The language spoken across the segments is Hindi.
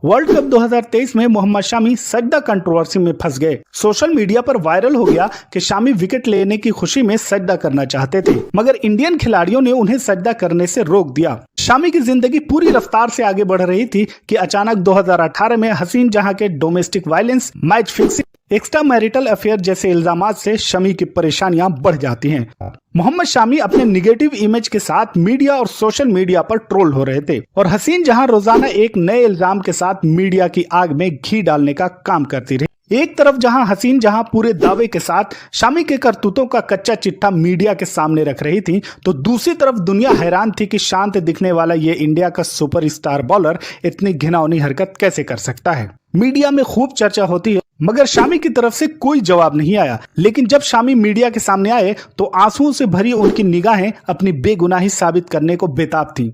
वर्ल्ड कप 2023 में मोहम्मद शामी सजदा कंट्रोवर्सी में फंस गए। सोशल मीडिया पर वायरल हो गया कि शामी विकेट लेने की खुशी में सजदा करना चाहते थे, मगर इंडियन खिलाड़ियों ने उन्हें सजदा करने से रोक दिया। शामी की जिंदगी पूरी रफ्तार से आगे बढ़ रही थी कि अचानक 2018 में हसीन जहां के domestic violence, match fixing, extra marital affair जैसे इल्जामात से शमी की परेशानियां बढ़ जाती हैं। मोहम्मद शामी अपने निगेटिव इमेज के साथ मीडिया और सोशल मीडिया पर ट्रोल हो रहे थे और हसीन जहां रोजाना एक नए इल्जाम के साथ मीडिया की आग में घी डालने का काम करती रही। एक तरफ जहां हसीन जहां पूरे दावे के साथ शामी के करतूतों का कच्चा चिट्ठा मीडिया के सामने रख रही थी, तो दूसरी तरफ दुनिया हैरान थी कि शांत दिखने वाला ये इंडिया का सुपरस्टार बॉलर इतनी घिनौनी हरकत कैसे कर सकता है। मीडिया में खूब चर्चा होती है, मगर शामी की तरफ से कोई जवाब नहीं आया। लेकिन जब शामी मीडिया के सामने आए तो आंसुओं से भरी उनकी निगाहें अपनी बेगुनाही साबित करने को बेताब थी।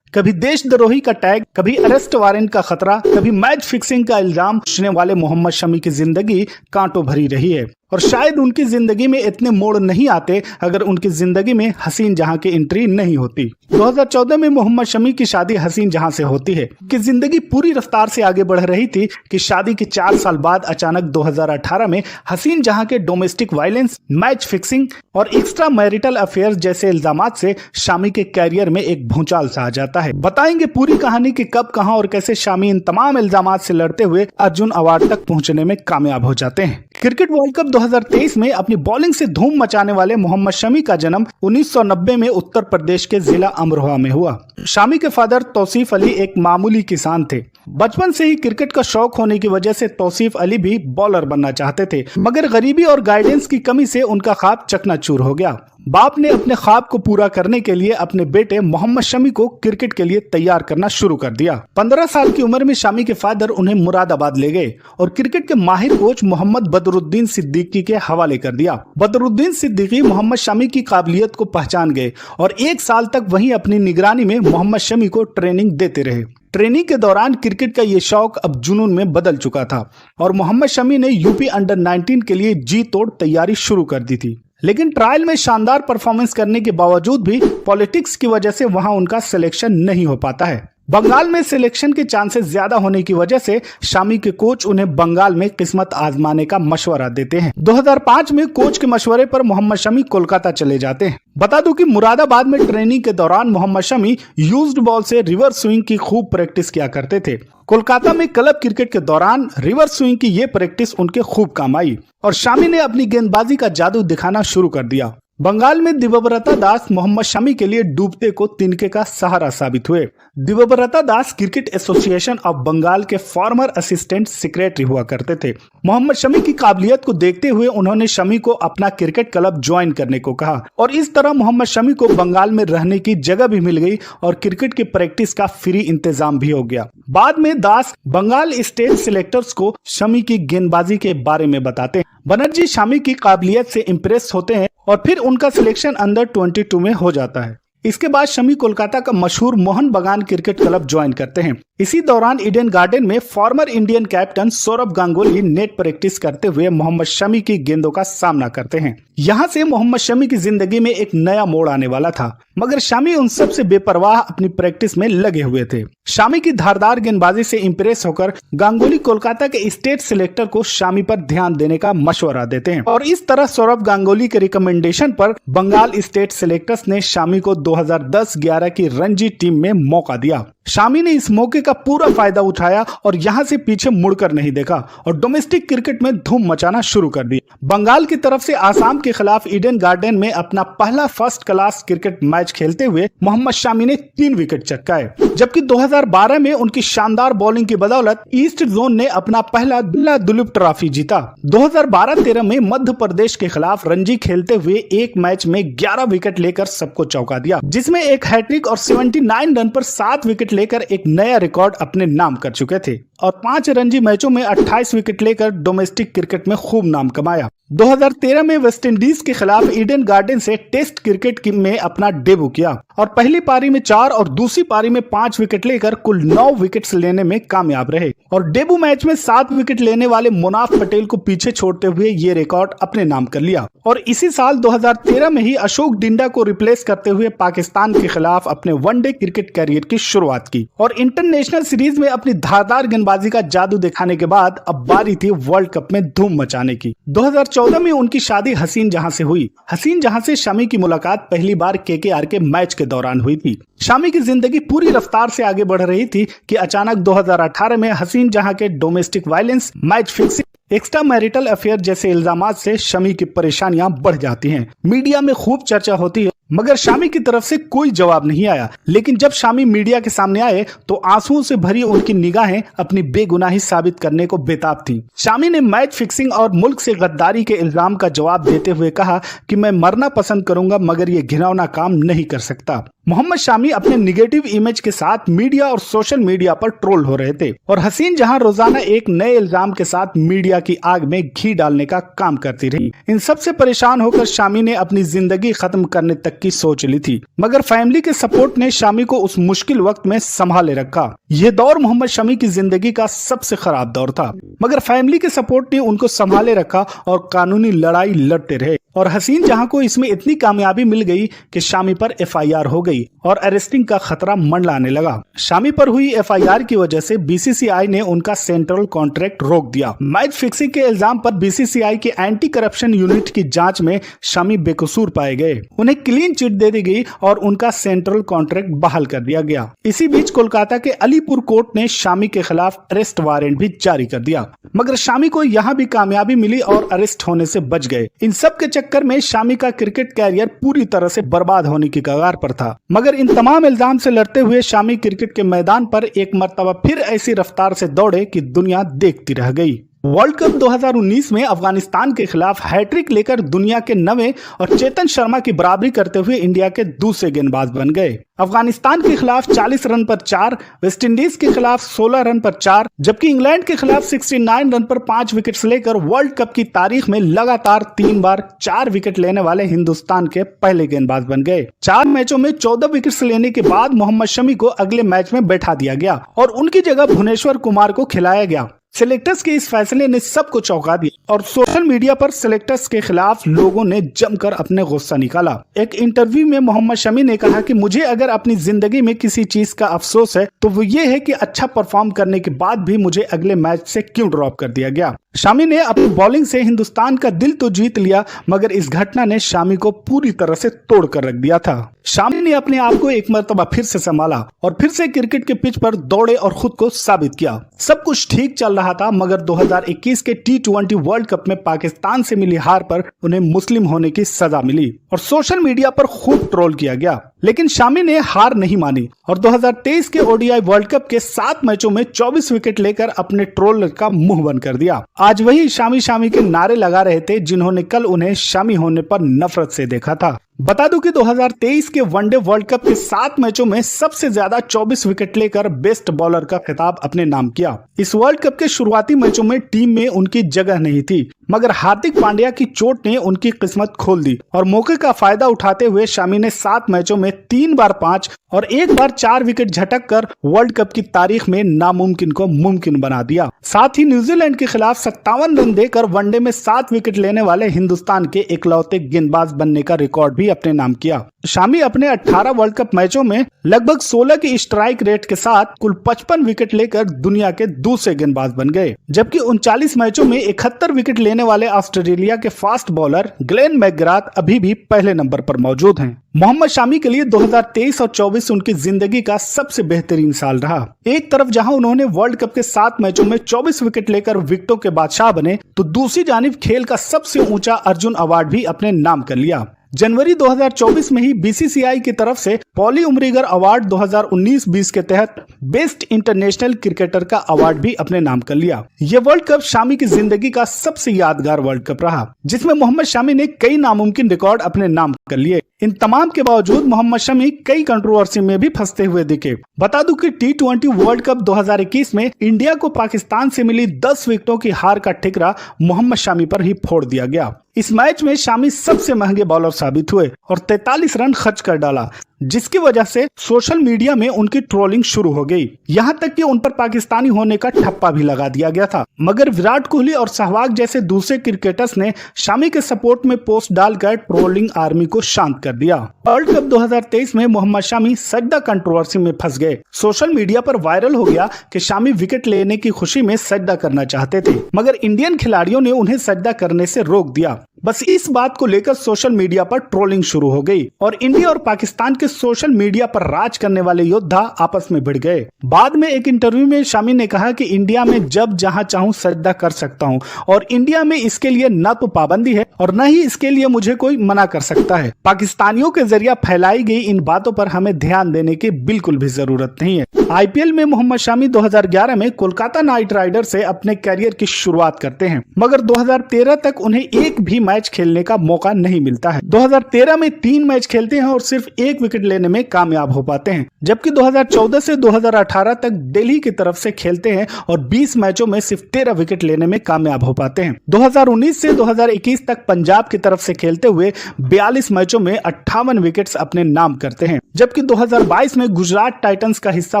कभी देशद्रोही का टैग, कभी अरेस्ट वारंट का खतरा, कभी मैच फिक्सिंग का इल्जाम पूछने वाले मोहम्मद शमी की जिंदगी कांटों भरी रही है और शायद उनकी जिंदगी में इतने मोड़ नहीं आते अगर उनकी जिंदगी में हसीन जहां की एंट्री नहीं होती। 2014 में मोहम्मद शमी की शादी हसीन जहां से होती है कि जिंदगी पूरी रफ्तार से आगे बढ़ रही थी कि शादी के 4 साल बाद अचानक 2018 में हसीन जहां के डोमेस्टिक वायलेंस, मैच फिक्सिंग और एक्स्ट्रा मैरिटल अफेयर जैसे इल्जामात से शामी के कैरियर में एक भूचाल सा आ जाता है। बताएंगे पूरी कहानी कि कब, कहां और कैसे शामी इन तमाम इल्जामात से लड़ते हुए अर्जुन अवार्ड तक पहुंचने में कामयाब हो जाते हैं। क्रिकेट वर्ल्ड कप 2023 में अपनी बॉलिंग से धूम मचाने वाले मोहम्मद शमी का जन्म 1990 में उत्तर प्रदेश के जिला अमरोहा में हुआ। शामी के फादर तौसीफ अली एक मामूली किसान थे। बचपन से ही क्रिकेट का शौक होने की वजह से तौसीफ अली भी बॉलर बनना चाहते थे, मगर गरीबी और गाइडेंस की कमी से उनका ख्वाब चकनाचूर हो गया। बाप ने अपने ख्वाब को पूरा करने के लिए अपने बेटे मोहम्मद शमी को क्रिकेट के लिए तैयार करना शुरू कर दिया। 15 साल की उम्र में शामी के फादर उन्हें मुरादाबाद ले गए और क्रिकेट के माहिर कोच मोहम्मद बदरुद्दीन सिद्दीकी के हवाले कर दिया। बदरुद्दीन सिद्दीकी मोहम्मद शमी की काबिलियत को पहचान गए और 1 साल तक वहीं अपनी निगरानी में मोहम्मद शमी को ट्रेनिंग देते रहे। ट्रेनिंग के दौरान क्रिकेट का ये शौक अब जुनून में बदल चुका था और मोहम्मद शमी ने यूपी अंडर 19 के लिए जी तोड़ तैयारी शुरू कर दी थी। लेकिन ट्रायल में शानदार परफॉर्मेंस करने के बावजूद भी पॉलिटिक्स की वजह से वहां उनका सिलेक्शन नहीं हो पाता है। बंगाल में सिलेक्शन के चांसेस ज्यादा होने की वजह से शामी के कोच उन्हें बंगाल में किस्मत आजमाने का मशवरा देते हैं। 2005 में कोच के मशवरे पर मोहम्मद शमी कोलकाता चले जाते हैं। बता दूं कि मुरादाबाद में ट्रेनिंग के दौरान मोहम्मद शमी यूज्ड बॉल से रिवर्स स्विंग की खूब प्रैक्टिस किया करते थे। कोलकाता में क्लब क्रिकेट के दौरान रिवर्स स्विंग की ये प्रैक्टिस उनके खूब काम आई और शामी ने अपनी गेंदबाजी का जादू दिखाना शुरू कर दिया। बंगाल में दिव्यव्रता दास मोहम्मद शमी के लिए डूबते को तिनके का सहारा साबित हुए। दिव्यव्रता दास क्रिकेट एसोसिएशन ऑफ बंगाल के फॉर्मर असिस्टेंट सेक्रेटरी हुआ करते थे। मोहम्मद शमी की काबिलियत को देखते हुए उन्होंने शमी को अपना क्रिकेट क्लब ज्वाइन करने को कहा और इस तरह मोहम्मद शमी को बंगाल में रहने की जगह भी मिल गई और क्रिकेट की प्रैक्टिस का फ्री इंतजाम भी हो गया। बाद में दास बंगाल स्टेट सिलेक्टर्स को शमी की गेंदबाजी के बारे में बताते हैं। बनर्जी शमी की काबिलियत से इम्प्रेस होते हैं और फिर उनका सिलेक्शन अंडर 22 में हो जाता है। इसके बाद शमी कोलकाता का मशहूर मोहन बगान क्रिकेट क्लब ज्वाइन करते हैं। इसी दौरान ईडन गार्डन में former Indian captain Saurabh Ganguly net practice करते हुए मोहम्मद शमी की गेंदों का सामना करते हैं। यहाँ से मोहम्मद शमी की जिंदगी में एक नया मोड़ आने वाला था, मगर शमी उन सब से बेपरवाह अपनी प्रैक्टिस में लगे हुए थे। शमी की धारदार गेंदबाजी से इंप्रेस होकर गांगुली कोलकाता के स्टेट सिलेक्टर को शमी पर ध्यान देने का मशवरा देते हैं और इस तरह सौरभ गांगुली के रिकमेंडेशन पर बंगाल स्टेट सिलेक्टर्स ने शमी को 2010-11 की रणजी टीम में मौका दिया। शमी ने इस मौके का पूरा फायदा उठाया और यहां से पीछे मुड़कर नहीं देखा और डोमेस्टिक क्रिकेट में धूम मचाना शुरू कर दी। बंगाल की तरफ से आसाम के खिलाफ ईडन गार्डन में अपना पहला फर्स्ट क्लास क्रिकेट मैच खेलते हुए मोहम्मद शमी ने 3 विकेट चटकाए, जबकि 2012 में उनकी शानदार बॉलिंग की बदौलत ईस्ट जोन ने अपना पहला दुलीप ट्रॉफी जीता। 2012-13 में मध्य प्रदेश के खिलाफ रणजी खेलते हुए एक मैच में 11 विकेट लेकर सबको चौंका दिया, जिसमें एक हैट्रिक और 79 रन पर 7 विकेट लेकर एक नया रिकॉर्ड अपने नाम कर चुके थे और 5 रणजी मैचों में 28 विकेट लेकर डोमेस्टिक क्रिकेट में खूब नाम कमाया। 2013 में वेस्टइंडीज के खिलाफ ईडन गार्डन से टेस्ट क्रिकेट में अपना डेब्यू किया और पहली पारी में 4 और दूसरी पारी में 5 विकेट लेकर कुल 9 विकेट्स लेने में कामयाब रहे और डेब्यू मैच में 7 विकेट लेने वाले मुनाफ पटेल को पीछे छोड़ते हुए ये रिकॉर्ड अपने नाम कर लिया। और इसी साल 2013 में ही अशोक डिंडा को रिप्लेस करते हुए पाकिस्तान के खिलाफ अपने वनडे क्रिकेट कैरियर की शुरुआत की और इंटरनेशनल सीरीज में अपनी धारदार गेंदबाजी का जादू दिखाने के बाद अब बारी थी वर्ल्ड कप में धूम मचाने की। 2014 में उनकी शादी हसीन जहां से हुई। हसीन जहां से शमी की मुलाकात पहली बार केकेआर के मैच के दौरान हुई थी। शमी की जिंदगी पूरी रफ्तार से आगे बढ़ रही थी कि अचानक 2018 में हसीन जहां के domestic violence, match fixing, extra marital affair जैसे इल्जामात से शमी की परेशानियां बढ़ जाती हैं। मीडिया में खूब चर्चा होती है मगर शामी की तरफ से कोई जवाब नहीं आया। लेकिन जब शामी मीडिया के सामने आए तो आंसुओं से भरी उनकी निगाहें अपनी बेगुनाही साबित करने को बेताब थी। शामी ने मैच फिक्सिंग और मुल्क से गद्दारी के इल्जाम का जवाब देते हुए कहा कि मैं मरना पसंद करूंगा मगर ये घिनौना काम नहीं कर सकता। मोहम्मद शामी अपने निगेटिव इमेज के साथ मीडिया और सोशल मीडिया पर ट्रोल हो रहे थे और हसीन जहां रोजाना एक नए इल्जाम के साथ मीडिया की आग में घी डालने का काम करती रही। इन सब से परेशान होकर शामी ने अपनी जिंदगी खत्म करने तक की सोच ली थी मगर फैमिली के सपोर्ट ने शामी को उस मुश्किल वक्त में संभाले रखा। यह दौर मोहम्मद शमी की जिंदगी का सबसे खराब दौर था मगर फैमिली के सपोर्ट ने उनको संभाले रखा और कानूनी लड़ाई लड़ते रहे और हसीन जहां को इसमें इतनी कामयाबी मिल गई कि शामी पर एफआईआर हो गई और अरेस्टिंग का खतरा मंडराने लगा। शामी पर हुई एफआईआर की वजह से बीसीसीआई ने उनका सेंट्रल कॉन्ट्रैक्ट रोक दिया। मैच फिक्सिंग के इल्जाम पर बीसीसीआई के एंटी करप्शन यूनिट की जांच में शामी बेकसूर पाए गए। उन्हें क्लीन चिट दे दी गई और उनका सेंट्रल कॉन्ट्रैक्ट बहाल कर दिया गया। इसी बीच कोलकाता के अलीपुर कोर्ट ने शामी के खिलाफ अरेस्ट वारंट भी जारी कर दिया मगर शामी को यहाँ भी कामयाबी मिली और अरेस्ट होने से बच गए। इन सब के चक्कर में शामी का क्रिकेट कैरियर पूरी तरह से बर्बाद होने की कगार पर था मगर इन तमाम इल्जाम से लड़ते हुए शामी क्रिकेट के मैदान पर एक मर्तबा फिर ऐसी रफ्तार से दौड़े कि दुनिया देखती रह गई। वर्ल्ड कप 2019 में अफगानिस्तान के खिलाफ हैट्रिक लेकर दुनिया के 9वें और चेतन शर्मा की बराबरी करते हुए इंडिया के दूसरे गेंदबाज बन गए। अफगानिस्तान के खिलाफ 40 रन पर 4, वेस्टइंडीज के खिलाफ 16 रन पर 4 जबकि इंग्लैंड के खिलाफ 69 रन पर 5 विकेट्स लेकर वर्ल्ड कप की तारीख में लगातार 3 बार 4 विकेट लेने वाले हिंदुस्तान के पहले गेंदबाज बन गए। 4 मैचों में 14 विकेट्स लेने के बाद मोहम्मद शमी को अगले मैच में बैठा दिया गया और उनकी जगह भुवनेश्वर कुमार को खिलाया गया। सिलेक्टर्स के इस फैसले ने सबको चौंका दिया और सोशल मीडिया पर सिलेक्टर्स के खिलाफ लोगों ने जमकर अपने गुस्सा निकाला। एक इंटरव्यू में मोहम्मद शमी ने कहा कि मुझे अगर अपनी जिंदगी में किसी चीज का अफसोस है तो वो ये है कि अच्छा परफॉर्म करने के बाद भी मुझे अगले मैच से क्यों ड्रॉप कर दिया गया। शामी ने अपनी बॉलिंग से हिंदुस्तान का दिल तो जीत लिया मगर इस घटना ने शामी को पूरी तरह से तोड़ कर रख दिया था। शामी ने अपने आप को एक मर्तबा फिर से संभाला और फिर से क्रिकेट के पिच पर दौड़े और खुद को साबित किया। सब कुछ ठीक चल रहा था मगर 2021 के T20 वर्ल्ड कप में पाकिस्तान से मिली हार पर उन्हें मुस्लिम होने की सजा मिली और सोशल मीडिया पर खूब ट्रोल किया गया। लेकिन शामी ने हार नहीं मानी और 2023 के ओडीआई वर्ल्ड कप के 7 मैचों में 24 विकेट लेकर अपने ट्रोलर का मुंह बंद कर दिया। आज वही शामी शामी के नारे लगा रहे थे जिन्होंने कल उन्हें शामी होने पर नफरत से देखा था। बता दूं कि 2023 के वनडे वर्ल्ड कप के 7 मैचों में सबसे ज्यादा 24 विकेट लेकर बेस्ट बॉलर का खिताब अपने नाम किया। इस वर्ल्ड कप के शुरुआती मैचों में टीम में उनकी जगह नहीं थी मगर हार्दिक पांड्या की चोट ने उनकी किस्मत खोल दी और मौके का फायदा उठाते हुए शामी ने 7 मैचों में 3 बार 5 और 1 बार 4 विकेट झटक कर वर्ल्ड कप की तारीख में नामुमकिन को मुमकिन बना दिया। साथ ही न्यूजीलैंड के खिलाफ 57 रन देकर वनडे में 7 विकेट लेने वाले हिंदुस्तान के इकलौते गेंदबाज बनने का रिकॉर्ड भी अपने नाम किया। शामी अपने 18 वर्ल्ड कप मैचों में लगभग 16 की स्ट्राइक रेट के साथ कुल 55 विकेट लेकर दुनिया के दूसरे गेंदबाज बन गए जबकि 39 मैचों में 71 विकेट लेने वाले ऑस्ट्रेलिया के फास्ट बॉलर ग्लेन मैकग्राथ अभी भी पहले नंबर पर मौजूद हैं। मोहम्मद शामी के लिए 2023 और 24 उनकी जिंदगी का सबसे बेहतरीन साल रहा। एक तरफ जहां उन्होंने वर्ल्ड कप के 7 मैचों में 24 विकेट लेकर विकेटों के बादशाह बने तो दूसरी जानिब खेल का सबसे ऊंचा अर्जुन अवार्ड भी अपने नाम कर लिया। जनवरी 2024 में ही बीसीसीआई की तरफ से पॉली उमरीगर अवार्ड 2019-20 के तहत बेस्ट इंटरनेशनल क्रिकेटर का अवार्ड भी अपने नाम कर लिया। यह वर्ल्ड कप शामी की जिंदगी का सबसे यादगार वर्ल्ड कप रहा जिसमें मोहम्मद शामी ने कई नामुमकिन रिकॉर्ड अपने नाम कर लिए। इन तमाम के बावजूद मोहम्मद शमी कई कंट्रोवर्सी में भी फंसते हुए दिखे। बता दूं कि T20 वर्ल्ड कप 2021 में इंडिया को पाकिस्तान से मिली 10 विकेटों की हार का ठिकरा मोहम्मद शामी पर ही फोड़ दिया गया। इस मैच में शामी सबसे महंगे बॉलर साबित हुए और 43 रन खर्च कर डाला जिसकी वजह से सोशल मीडिया में उनकी ट्रोलिंग शुरू हो गई। यहाँ तक कि उन पर पाकिस्तानी होने का ठप्पा भी लगा दिया गया था। मगर विराट कोहली और सहवाग जैसे दूसरे क्रिकेटर्स ने शामी के सपोर्ट में पोस्ट डालकर ट्रोलिंग आर्मी को शांत कर दिया। वर्ल्ड कप 2023 में मोहम्मद शामी सजदा कंट्रोवर्सी में फंस गए। सोशल मीडिया पर वायरल हो गया कि शामी विकेट लेने की खुशी में सजदा करना चाहते थे, मगर इंडियन खिलाड़ियों ने उन्हें सजदा करने से रोक दिया। बस इस बात को लेकर सोशल मीडिया पर ट्रोलिंग शुरू हो गई और इंडिया और पाकिस्तान के सोशल मीडिया पर राज करने वाले योद्धा आपस में भिड़ गए। बाद में एक इंटरव्यू में शामी ने कहा कि इंडिया में जब जहां चाहूं सजदा कर सकता हूं और इंडिया में इसके लिए न तो पाबंदी है और न ही इसके लिए मुझे कोई मना कर सकता है। पाकिस्तानियों के जरिए फैलाई गई इन बातों पर हमें ध्यान देने की बिल्कुल भी जरूरत नहीं है। आईपीएल में मोहम्मद शामी 2011 में कोलकाता नाइट राइडर से अपने करियर की शुरुआत करते हैं, मगर 2013 तक उन्हें एक भी मैच खेलने का मौका नहीं मिलता है। 2013 में 3 मैच खेलते हैं और सिर्फ 1 विकेट लेने में कामयाब हो पाते हैं, जबकि 2014 से 2018 तक दिल्ली की तरफ से खेलते हैं और 20 मैचों में सिर्फ 13 विकेट लेने में कामयाब हो पाते हैं। 2019 से 2021 तक पंजाब की तरफ से खेलते हुए 42 मैचों में 58 विकेट्स अपने नाम करते हैं, जबकि 2022 में गुजरात टाइटंस का हिस्सा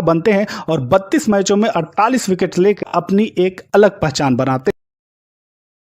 बनते हैं और 32 मैचों में 48 विकेट लेकर अपनी एक अलग पहचान बनाते हैं।